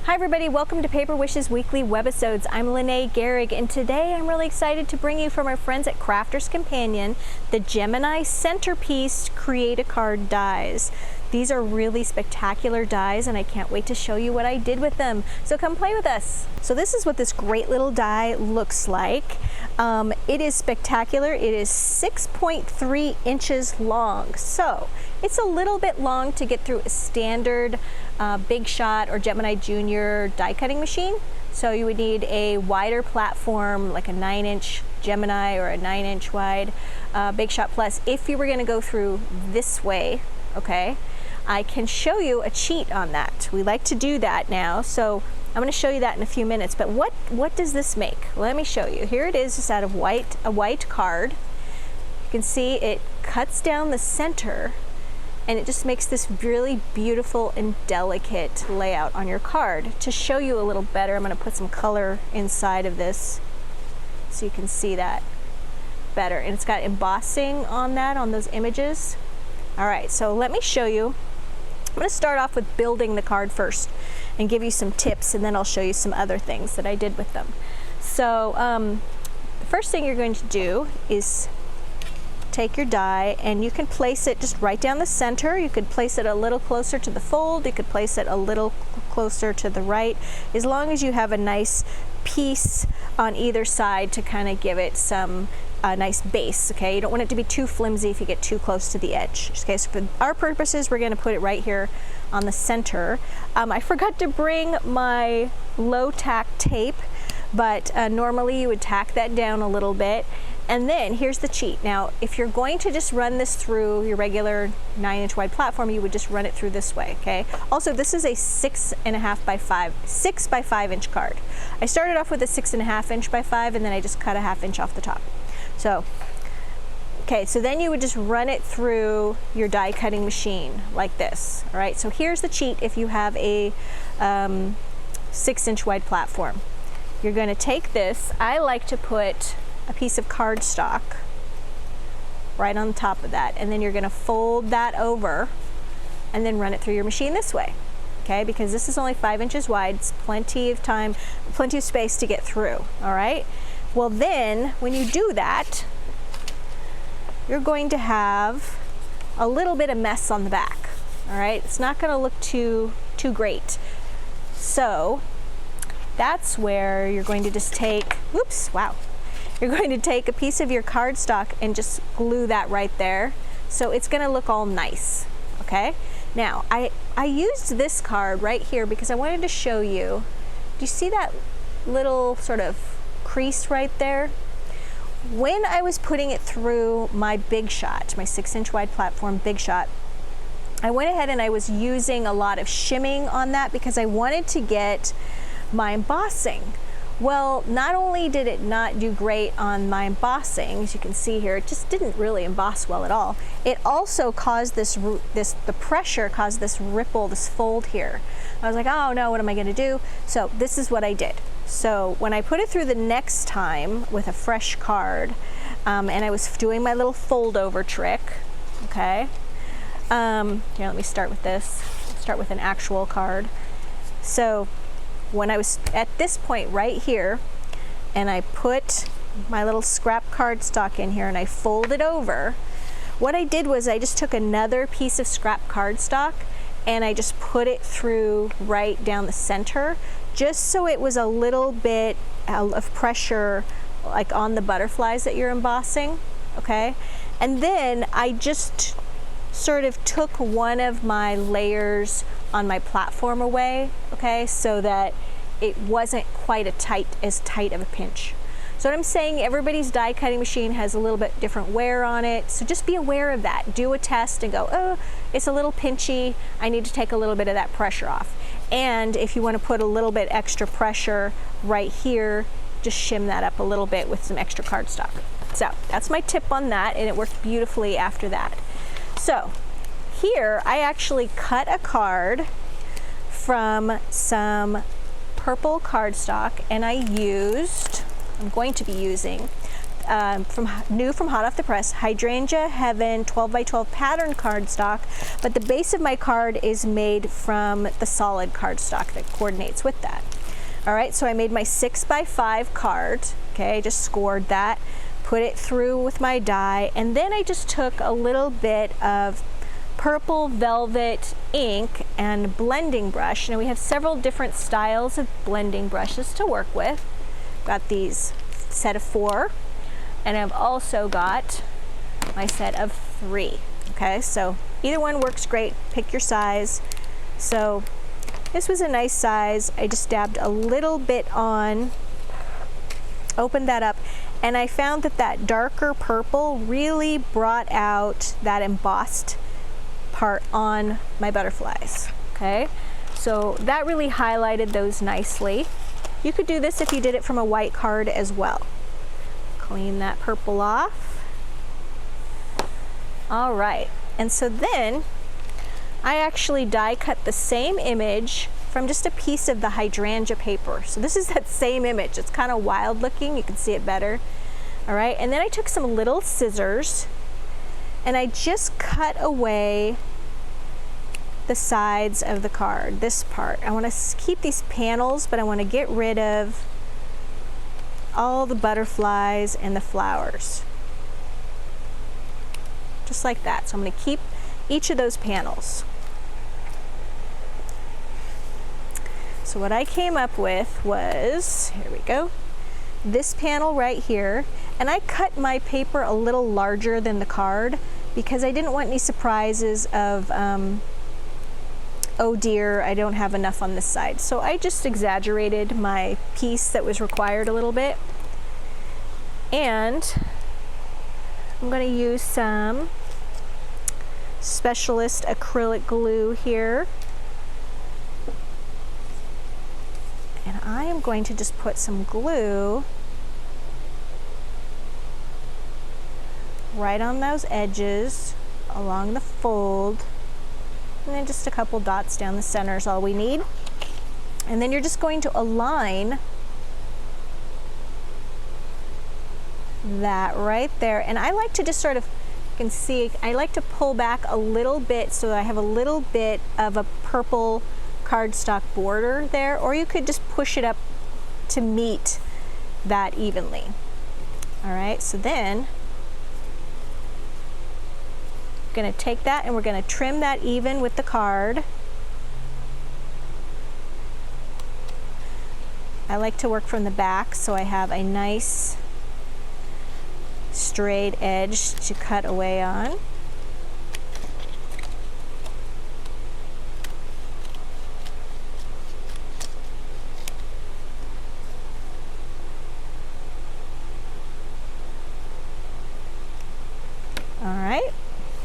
Hi everybody, welcome to Paper Wishes Weekly Webisodes. I'm Lene Gehrig, and today I'm really excited to bring you from our friends at Crafter's Companion the Gemini Centerpiece Create a Card dies. These are really spectacular dies and I can't wait to show you what I did with them. So come play with us. So this is what this great little die looks like. It is spectacular. It is 6.3 inches long. So it's a little bit long to get through a standard Big Shot or Gemini Junior die cutting machine. So you would need a wider platform, like a 9-inch Gemini or a 9-inch wide Big Shot Plus if you were going to go through this way. Okay, I can show you a cheat on that. We like to do that now, so I'm going to show you that in a few minutes. But what does this make? Let me show you. Here it is, just out of a white card. You can see it cuts down the center, and it just makes this really beautiful and delicate layout on your card. To show you a little better, I'm going to put some color inside of this so you can see that better. And it's got embossing on that, on those images. All right, so let me show you. I'm going to start off with building the card first and give you some tips, and then I'll show you some other things that I did with them. So the first thing you're going to do is take your die, and you can place it just right down the center. You could place it a little closer to the fold. You could place it a little closer to the right, as long as you have a nice piece on either side to kind of give it some nice base. Okay, you don't want it to be too flimsy if you get too close to the edge. Okay, so for our purposes, we're going to put it right here on the center. I forgot to bring my low tack tape, but normally you would tack that down a little bit. And then here's the cheat. Now, if you're going to just run this through your regular 9-inch wide platform, you would just run it through this way, okay? Also, this is a 6.5 by 5 inch card. I started off with a 6.5 inch by 5, and then I just cut a 1/2 inch off the top. So, okay, so then you would just run it through your die cutting machine like this. All right, so here's the cheat if you have a 6-inch wide platform. You're going to take this. I like to put a piece of cardstock right on top of that, and then you're going to fold that over and then run it through your machine this way. Okay, because this is only 5 inches wide. It's plenty of time, plenty of space to get through. All right. Well, then when you do that, you're going to have a little bit of mess on the back. All right, it's not going to look too great. So that's where you're going to just take, oops, wow. You're going to take a piece of your cardstock and just glue that right there. So it's going to look all nice. Okay. Now I used this card right here because I wanted to show you. Do you see that little sort of crease right there? When I was putting it through my Big Shot, my 6-inch wide platform Big Shot, I went ahead and I was using a lot of shimming on that because I wanted to get my embossing. Well, not only did it not do great on my embossing, as you can see here, it just didn't really emboss well at all. It also caused the pressure caused this ripple, this fold here. I was like, oh no, what am I going to do? So this is what I did. So when I put it through the next time with a fresh card, and I was doing my little fold over trick, okay? Here, let me start with this. Start with an actual card. So when I was at this point right here, and I put my little scrap cardstock in here and I folded over, what I did was I just took another piece of scrap cardstock and I just put it through right down the center, just so it was a little bit of pressure like on the butterflies that you're embossing, okay? And then I just sort of took one of my layers on my platform away, okay, so that it wasn't quite as tight of a pinch. So what I'm saying, everybody's die cutting machine has a little bit different wear on it, so just be aware of that. Do a test and go, oh, it's a little pinchy, I need to take a little bit of that pressure off. And if you want to put a little bit extra pressure right here, just shim that up a little bit with some extra cardstock. So that's my tip on that, and it worked beautifully after that. So here I actually cut a card from some purple cardstock, and I'm going to be using new from hot off the press, Hydrangea Heaven 12 by 12 pattern cardstock, but the base of my card is made from the solid cardstock that coordinates with that. All right, so I made my 6 by 5 card. Okay, I just scored that, put it through with my die, and then I just took a little bit of purple velvet ink and blending brush. Now we have several different styles of blending brushes to work with. Got these set of 4, and I've also got my set of 3. Okay, so either one works great. Pick your size. So this was a nice size. I just dabbed a little bit on, opened that up, and I found that that darker purple really brought out that embossed part on my butterflies. Okay, so that really highlighted those nicely. You could do this if you did it from a white card as well. Clean that purple off. All right, and so then I actually die cut the same image from just a piece of the hydrangea paper. So this is that same image. It's kind of wild looking. You can see it better. All right, and then I took some little scissors and I just cut away the sides of the card, this part. I want to keep these panels, but I want to get rid of all the butterflies and the flowers. Just like that. So I'm going to keep each of those panels. So what I came up with was, here we go, this panel right here, and I cut my paper a little larger than the card because I didn't want any surprises of, oh dear, I don't have enough on this side. So I just exaggerated my piece that was required a little bit. And I'm going to use some Specialist acrylic glue here. And I am going to just put some glue right on those edges along the fold, and then just a couple dots down the center is all we need. And then you're just going to align that right there. And I like to just sort of, you can see, I like to pull back a little bit so that I have a little bit of a purple cardstock border there, or you could just push it up to meet that evenly. All right, so then we're going to take that and we're going to trim that even with the card. I like to work from the back so I have a nice straight edge to cut away on.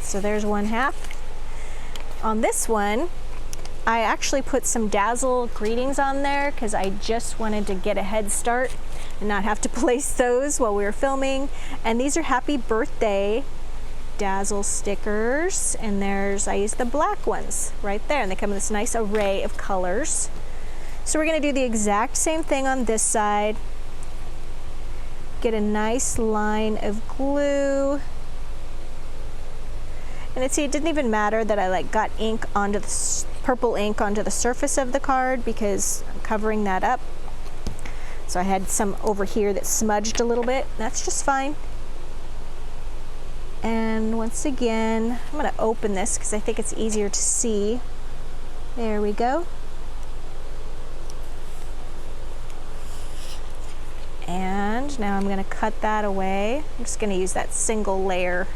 So there's one half. On this one, I actually put some Dazzle greetings on there because I just wanted to get a head start and not have to place those while we were filming. And these are happy birthday Dazzle stickers. And there's, I used the black ones right there, and they come in this nice array of colors. So we're going to do the exact same thing on this side. Get a nice line of glue. And see, it didn't even matter that I got ink onto the purple ink onto the surface of the card because I'm covering that up. So I had some over here that smudged a little bit. That's just fine. And once again, I'm going to open this because I think it's easier to see. There we go. And now I'm going to cut that away. I'm just going to use that single layer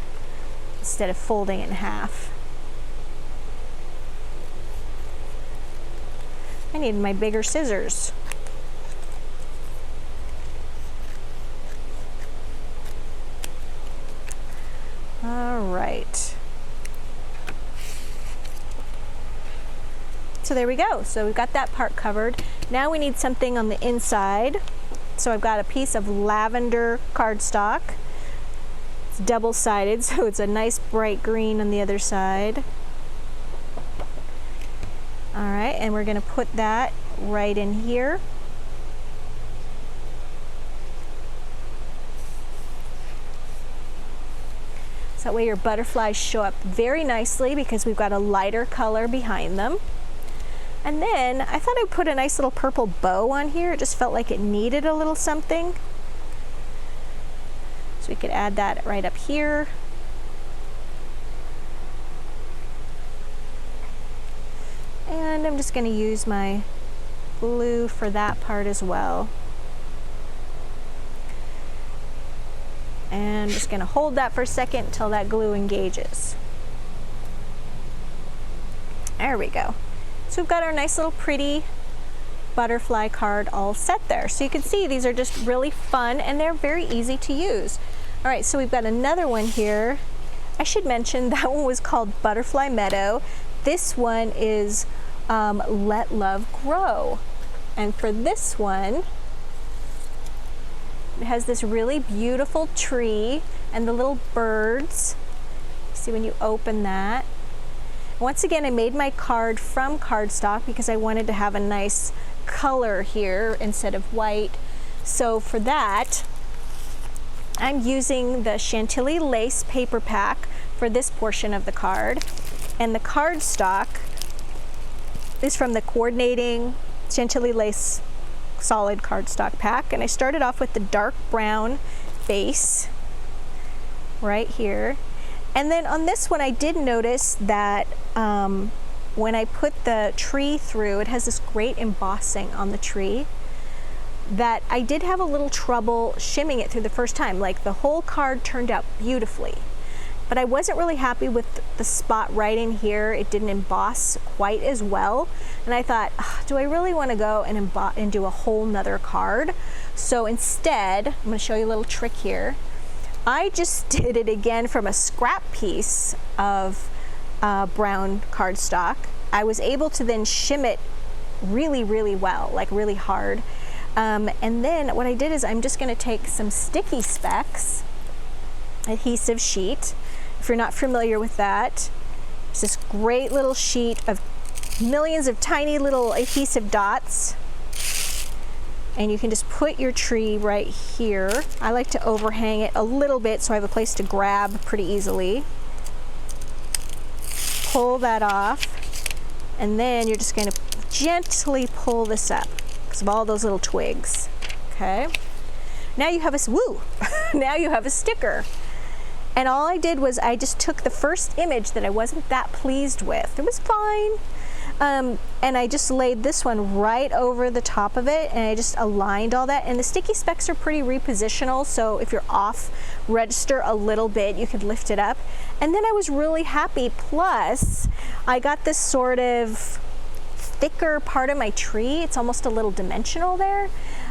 instead of folding it in half. I need my bigger scissors. All right. So there we go. So we've got that part covered. Now we need something on the inside. So I've got a piece of lavender cardstock. Double-sided, so it's a nice bright green on the other side. All right, and we're going to put that right in here. So that way your butterflies show up very nicely because we've got a lighter color behind them. And then I thought I'd put a nice little purple bow on here. It just felt like it needed a little something. So we could add that right up here. And I'm just going to use my glue for that part as well. And I'm just going to hold that for a second until that glue engages. There we go. So we've got our nice little pretty butterfly card all set there. So you can see these are just really fun and they're very easy to use. All right, so we've got another one here. I should mention that one was called Butterfly Meadow. This one is Let Love Grow. And for this one, it has this really beautiful tree and the little birds. See when you open that. Once again, I made my card from cardstock because I wanted to have a nice color here instead of white. So for that, I'm using the Chantilly lace paper pack for this portion of the card. And the cardstock is from the coordinating Chantilly lace solid cardstock pack. And I started off with the dark brown base right here. And then on this one, I did notice that when I put the tree through, it has this great embossing on the tree that I did have a little trouble shimming it through the first time. Like the whole card turned out beautifully, but I wasn't really happy with the spot right in here. It didn't emboss quite as well. And I thought, do I really want to go and do a whole nother card? So instead, I'm going to show you a little trick here. I just did it again from a scrap piece of brown cardstock. I was able to then shim it really, really well, like really hard. And then what I did is I'm just going to take some sticky specs, adhesive sheet. If you're not familiar with that, it's this great little sheet of millions of tiny little adhesive dots. And you can just put your tree right here. I like to overhang it a little bit so I have a place to grab pretty easily. Pull that off, and then you're just going to gently pull this up because of all those little twigs. Okay. Now you have now you have a sticker. And all I did was I just took the first image that I wasn't that pleased with. It was fine. And I just laid this one right over the top of it, and I just aligned all that. And the sticky specs are pretty repositional, so if you're off register a little bit, you could lift it up. And then I was really happy. Plus, I got this sort of thicker part of my tree. It's almost a little dimensional there.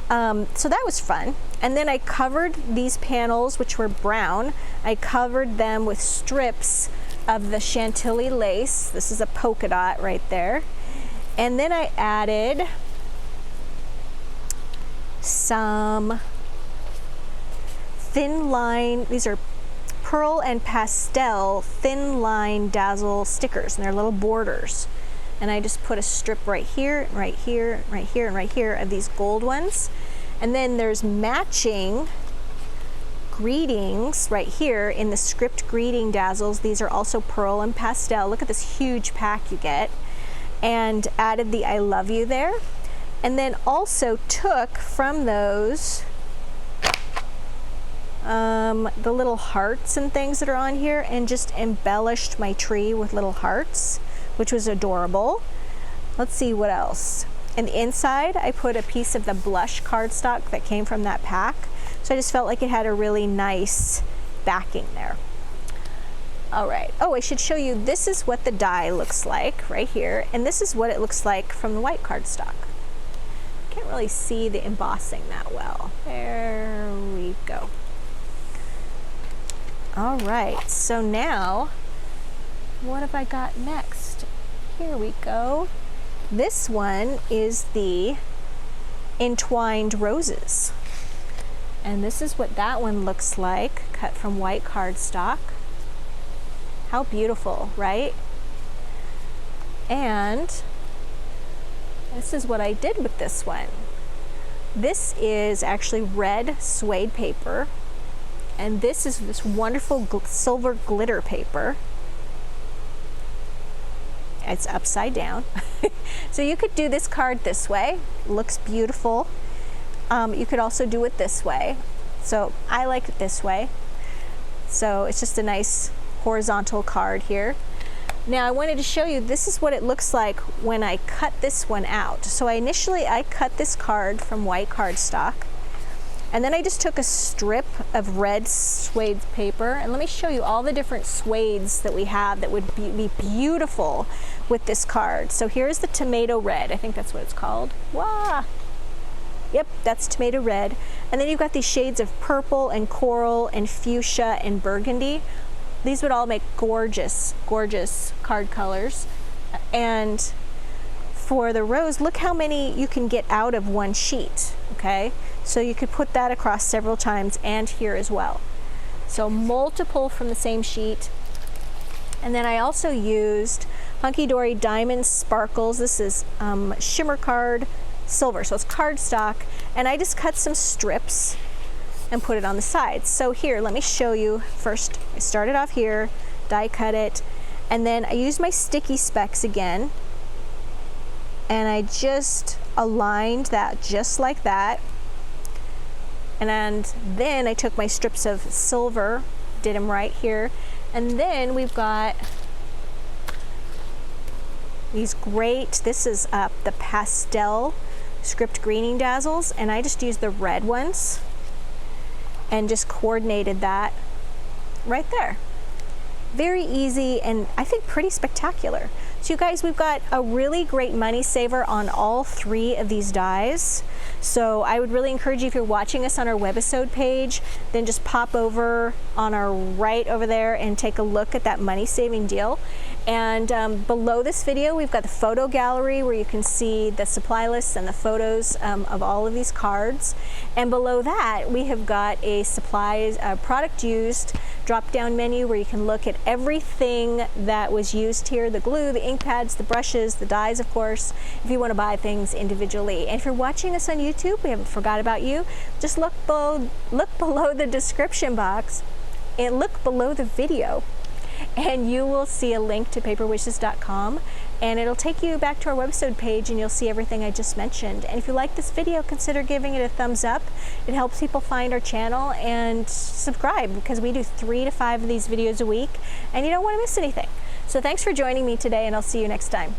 So that was fun. And then I covered these panels, which were brown. I covered them with strips of the Chantilly lace. This is a polka dot right there. And then I added some thin line, these are pearl and pastel thin line dazzle stickers, and they're little borders. And I just put a strip right here, right here, right here, and right here of these gold ones. And then there's matching greetings right here in the script greeting dazzles. These are also pearl and pastel. Look at this huge pack you get. And added the I love you there. And then also took from those the little hearts and things that are on here and just embellished my tree with little hearts, which was adorable. Let's see what else. In the inside, I put a piece of the blush cardstock that came from that pack. So I just felt like it had a really nice backing there. All right. Oh, I should show you, this is what the die looks like right here. And this is what it looks like from the white cardstock. Can't really see the embossing that well. There we go. All right. So now, what have I got next? Here we go. This one is the entwined roses. And this is what that one looks like, cut from white cardstock. How beautiful, right? And this is what I did with this one. This is actually red suede paper. And this is this wonderful silver glitter paper. It's upside down. So you could do this card this way. Looks beautiful. You could also do it this way. So I like it this way. So it's just a nice horizontal card here. Now I wanted to show you, this is what it looks like when I cut this one out. So initially I cut this card from white cardstock, and then I just took a strip of red suede paper, and let me show you all the different suedes that we have that would be beautiful with this card. So here's the tomato red, I think that's what it's called. Wow. Yep, that's tomato red. And then you've got these shades of purple and coral and fuchsia and burgundy. These would all make gorgeous, gorgeous card colors. And for the rose, look how many you can get out of one sheet, okay? So you could put that across several times, and here as well. So multiple from the same sheet. And then I also used Hunky Dory Diamond Sparkles. This is shimmer card silver, so it's cardstock. And I just cut some strips and put it on the sides. So here, let me show you. First, I started off here, die cut it, and then I used my sticky specs again, and I just aligned that just like that. And then I took my strips of silver, did them right here, and then we've got these great, this is the pastel script greening dazzles, and I just used the red ones and just coordinated that right there. Very easy, and I think pretty spectacular. So you guys, we've got a really great money saver on all 3 of these dies. So I would really encourage you, if you're watching us on our Webisode page, then just pop over on our right over there and take a look at that money saving deal. And below this video, we've got the photo gallery where you can see the supply lists and the photos of all of these cards. And below that, we have got a supplies, product used drop-down menu where you can look at everything that was used here, the glue, the ink pads, the brushes, the dies, of course, if you want to buy things individually. And if you're watching us on YouTube, we haven't forgot about you. Just look below the description box and look below the video, and you will see a link to paperwishes.com, and it'll take you back to our Webisode page, and you'll see everything I just mentioned. And if you like this video, consider giving it a thumbs up. It helps people find our channel, and subscribe, because we do 3 to 5 of these videos a week, and you don't want to miss anything. So thanks for joining me today, and I'll see you next time.